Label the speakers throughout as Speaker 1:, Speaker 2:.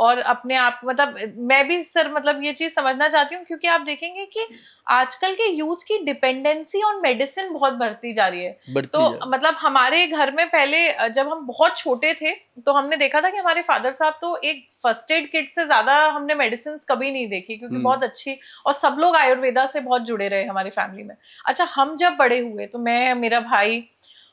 Speaker 1: और अपने आप मतलब मैं भी सर मतलब ये चीज समझना चाहती हूँ, क्योंकि आप देखेंगे कि आजकल के यूथ की डिपेंडेंसी ऑन मेडिसिन बहुत बढ़ती जा रही है।
Speaker 2: बढ़ती
Speaker 1: तो
Speaker 2: जा रही।
Speaker 1: मतलब हमारे घर में पहले जब हम बहुत छोटे थे तो हमने देखा था कि हमारे फादर साहब तो एक फर्स्ट एड किट से ज्यादा हमने मेडिसिन कभी नहीं देखी, क्योंकि बहुत अच्छी, और सब लोग आयुर्वेदा से बहुत जुड़े रहे हमारी फैमिली में। अच्छा, हम जब बड़े हुए तो मैं, मेरा भाई,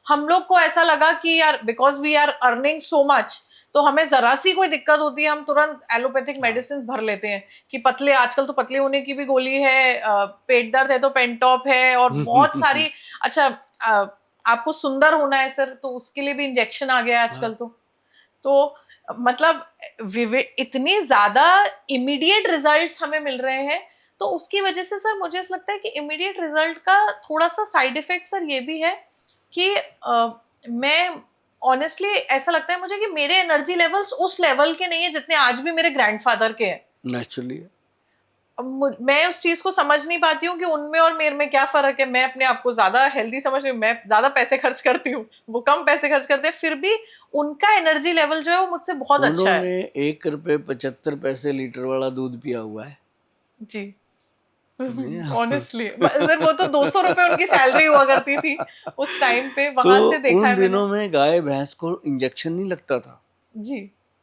Speaker 1: हम लोग को ऐसा लगा कि यार because we are earning so much, तो हमें जरा सी कोई दिक्कत होती है हम तुरंत एलोपैथिक
Speaker 2: हाँ।
Speaker 1: मेडिसिन भर लेते हैं कि पतले, आजकल तो पतले होने की भी गोली है, पेट दर्द है तो पेंटॉप है, और बहुत सारी। अच्छा, आपको सुंदर होना है सर तो उसके लिए भी इंजेक्शन आ गया है आजकल।
Speaker 2: हाँ।
Speaker 1: तो मतलब इतनी ज्यादा इमीडिएट रिजल्ट्स हमें मिल रहे हैं, तो उसकी वजह से सर मुझे ऐसा लगता है कि इमीडिएट रिजल्ट का थोड़ा सा साइड इफेक्ट सर ये भी है कि मैं ऑनेस्टली ऐसा लगता है मुझे कि मेरे एनर्जी लेवल्स उस लेवल के नहीं है जितने आज भी मेरे ग्रैंडफादर के हैं।
Speaker 2: नेचुरली।
Speaker 1: मैं उस चीज को समझ नहीं पाती हूँ कि उनमें और मेरे में क्या फर्क है। मैं अपने आप को ज्यादा हेल्दी समझती हूँ, मैं ज्यादा पैसे खर्च करती हूँ, वो कम पैसे खर्च करते हैं, फिर भी उनका एनर्जी लेवल जो है वो मुझसे बहुत अच्छा है।
Speaker 2: उन्होंने 1 रुपए 75 पैसे लीटर वाला दूध पिया हुआ है।
Speaker 1: जी।
Speaker 2: नहीं।
Speaker 1: ऑनेस्टली सर वो तो 200 रुपए उनकी सैलरी हुआ करती थी उस टाइम पे,
Speaker 2: तो
Speaker 1: वहां से देखा
Speaker 2: उन
Speaker 1: है मैंने।
Speaker 2: दिनों में गाय भैंस को इंजेक्शन नहीं लगता था,
Speaker 1: जी।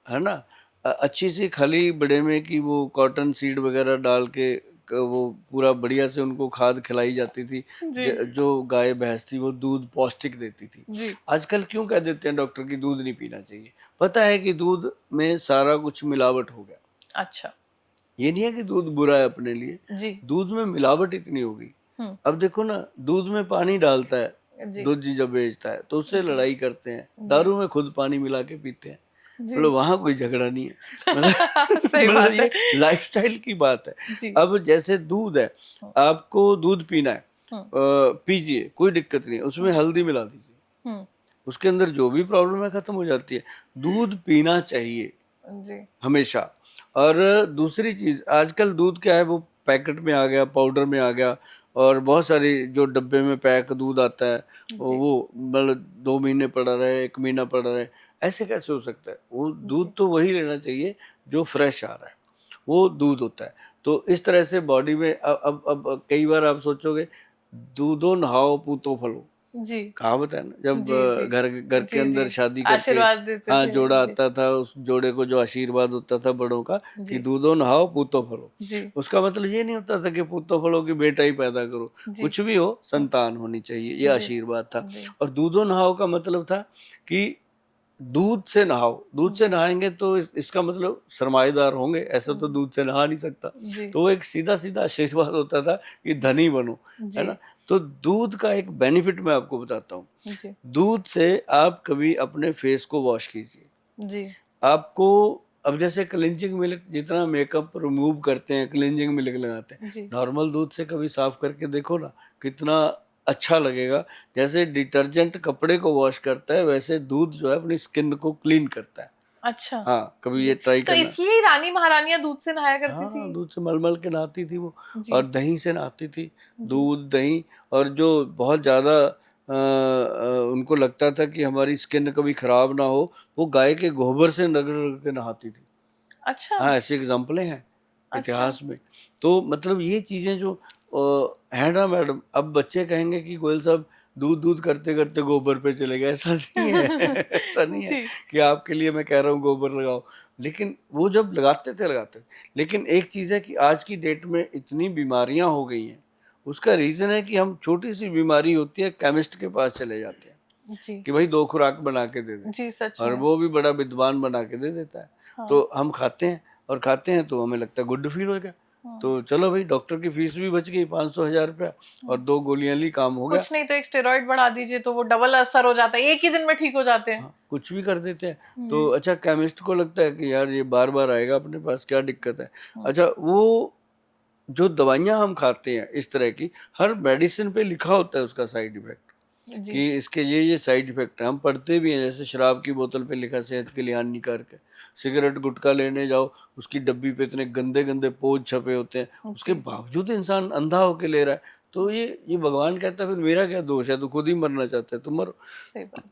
Speaker 2: है ना। अच्छी सी खली बड़े में कि वो कॉटन सीड वगैरह डाल के वो पूरा बढ़िया से उनको खाद खिलाई जाती थी।
Speaker 1: जी।
Speaker 2: जो गाय भैंस थी वो दूध पौष्टिक देती थी।
Speaker 1: जी।
Speaker 2: आजकल क्यों कह देते हैं डॉक्टर की दूध नहीं पीना चाहिए? पता है कि दूध में सारा कुछ मिलावट हो गया।
Speaker 1: अच्छा।
Speaker 2: ये नहीं है कि दूध बुरा है अपने लिए,
Speaker 1: जी।
Speaker 2: दूध में मिलावट इतनी हो गई।
Speaker 1: हम्म।
Speaker 2: अब देखो ना, दूध में पानी डालता है
Speaker 1: जी।
Speaker 2: दूध जी जब बेचता है तो उससे
Speaker 1: जी।
Speaker 2: लड़ाई करते हैं,
Speaker 1: जी।
Speaker 2: दारू में खुद पानी मिला के पीते हैं।
Speaker 1: जी।
Speaker 2: मतलब वहां कोई झगड़ा नहीं है। मतलब
Speaker 1: सही
Speaker 2: मतलब
Speaker 1: बात है।
Speaker 2: ये लाइफस्टाइल की बात है।
Speaker 1: जी।
Speaker 2: अब जैसे दूध है,
Speaker 1: हम्म।
Speaker 2: आपको दूध पीना है,
Speaker 1: हम्म।
Speaker 2: पीजिए, कोई दिक्कत नहीं है, उसमें हल्दी मिला दीजिए,
Speaker 1: हम्म।
Speaker 2: उसके अंदर जो भी प्रॉब्लम है खत्म हो जाती है। दूध पीना चाहिए
Speaker 1: जी।
Speaker 2: हमेशा। और दूसरी चीज, आजकल दूध क्या है, वो पैकेट में आ गया, पाउडर में आ गया, और बहुत सारी जो डब्बे में पैक दूध आता है
Speaker 1: जी।
Speaker 2: वो मतलब 2 महीने पड़ा रहे, 1 महीना पड़ा रहे, ऐसे कैसे हो सकता है? वो दूध
Speaker 1: जी।
Speaker 2: तो वही लेना चाहिए जो फ्रेश आ रहा है, वो दूध होता है। तो इस तरह से बॉडी में अब कई बार आप सोचोगे, दूधो नहाओ पूतो फलो,
Speaker 1: जी।
Speaker 2: कहावत है ना, जब
Speaker 1: जी। जी।
Speaker 2: घर घर के
Speaker 1: जी।
Speaker 2: अंदर
Speaker 1: जी।
Speaker 2: शादी करके
Speaker 1: आशीर्वाद देते
Speaker 2: हाँ
Speaker 1: थे।
Speaker 2: जोड़ा
Speaker 1: जी।
Speaker 2: आता था, उस जोड़े को जो आशीर्वाद होता था बड़ों का कि
Speaker 1: जी।
Speaker 2: दूधो नहाओ पूतो फलो,
Speaker 1: जी।
Speaker 2: उसका मतलब ये नहीं होता था कि पूतो फलो की बेटा ही पैदा करो,
Speaker 1: जी।
Speaker 2: कुछ भी हो संतान होनी चाहिए, ये
Speaker 1: जी।
Speaker 2: आशीर्वाद था।
Speaker 1: जी।
Speaker 2: और दूधो नहाओ का मतलब था कि दूध से नहाओ, दूध से
Speaker 1: जी।
Speaker 2: नहाएंगे तो इसका मतलब सरमाएदार होंगे, ऐसा तो दूध से नहा नहीं सकता।
Speaker 1: जी।
Speaker 2: तो वो एक सीधा सीधा आशीर्वाद होता था कि धनी बनो, है
Speaker 1: जी।
Speaker 2: ना। तो दूध का एक बेनिफिट मैं आपको बताता हूँ।
Speaker 1: जी।
Speaker 2: दूध से आप कभी अपने फेस को वॉश कीजिए,
Speaker 1: जी।
Speaker 2: आपको, अब जैसे क्लिनजिंग मिल्क जितना मेकअप रिमूव करते हैं, क्लिनजिंग मिल्क लगाते हैं,
Speaker 1: जी।
Speaker 2: नॉर्मल दूध से कभी साफ करके देखो ना, कितना अच्छा लगेगा। जैसे डिटर्जेंट कपड़े को वॉश करता है, वैसे दूध जो है अपनी स्किन को क्लीन करता है।
Speaker 1: अच्छा।
Speaker 2: हाँ, कभी
Speaker 1: जी।
Speaker 2: ये ट्राई
Speaker 1: तो
Speaker 2: करना।
Speaker 1: इसलिए रानी महारानियां दूध से नहाया करती थी।
Speaker 2: हाँ, दूध से मलमल के नहाती थी वो,
Speaker 1: जी।
Speaker 2: और दही से नहाती थी।
Speaker 1: जी।
Speaker 2: दूध, दही, और जो बहुत ज़्यादा उनको लगता था कि हमारी स्किन कभी खराब ना हो, वो गाय के गोबर से रगड़ रगड़ के नहाती थी।
Speaker 1: अच्छा।
Speaker 2: हाँ, ऐसी एग्जाम्पलें हैं
Speaker 1: अच्छा।
Speaker 2: इतिहास में। तो मतलब ये चीज़ें जो है ना मैडम, अब बच्चे कहेंगे कि गोयल साहब दूध दूध करते करते गोबर पे चले गए, ऐसा नहीं है। ऐसा नहीं है
Speaker 1: जी।
Speaker 2: कि आपके लिए मैं कह रहा हूँ गोबर लगाओ, लेकिन वो जब लगाते थे। लेकिन एक चीज़ है कि आज की डेट में इतनी बीमारियां हो गई हैं, उसका रीज़न है कि हम छोटी सी बीमारी होती है केमिस्ट के पास चले जाते हैं
Speaker 1: जी।
Speaker 2: कि भाई 2 खुराक बना के दे दे,
Speaker 1: जी सच
Speaker 2: और
Speaker 1: में।
Speaker 2: वो भी बड़ा विद्वान बना के दे देता है।
Speaker 1: हाँ।
Speaker 2: तो हम खाते हैं, और खाते हैं तो हमें लगता है गुड फील हो गया,
Speaker 1: हाँ।
Speaker 2: तो चलो भाई डॉक्टर की फीस भी बच गई 500-1000 रुपया, और 2 गोलियां ली, काम हो गया।
Speaker 1: कुछ नहीं तो एक स्टेरॉइड बढ़ा दीजिए तो वो डबल असर हो जाता है, एक ही दिन में ठीक हो जाते हैं।
Speaker 2: हाँ, कुछ भी कर देते हैं। तो
Speaker 1: जी।
Speaker 2: अच्छा, केमिस्ट को लगता है कि यार ये बार बार आएगा अपने पास, क्या दिक्कत है।
Speaker 1: हाँ।
Speaker 2: अच्छा, वो जो दवाइयाँ हम खाते हैं इस तरह की, हर मेडिसिन पे लिखा होता है उसका साइड इफेक्ट,
Speaker 1: जी।
Speaker 2: कि इसके ये साइड इफेक्ट है। हम पढ़ते भी हैं, जैसे शराब की बोतल पे लिखा सेहत के लिए हानिकारक है, सिगरेट गुटखा लेने जाओ उसकी डब्बी पे इतने गंदे गंदे पोज छपे होते हैं, उसके
Speaker 1: जी।
Speaker 2: बावजूद इंसान अंधा होके ले रहा है। तो ये भगवान कहता है फिर मेरा क्या दोष है, तू खुद ही मरना चाहता है, तुम मरो।
Speaker 1: सही बात है।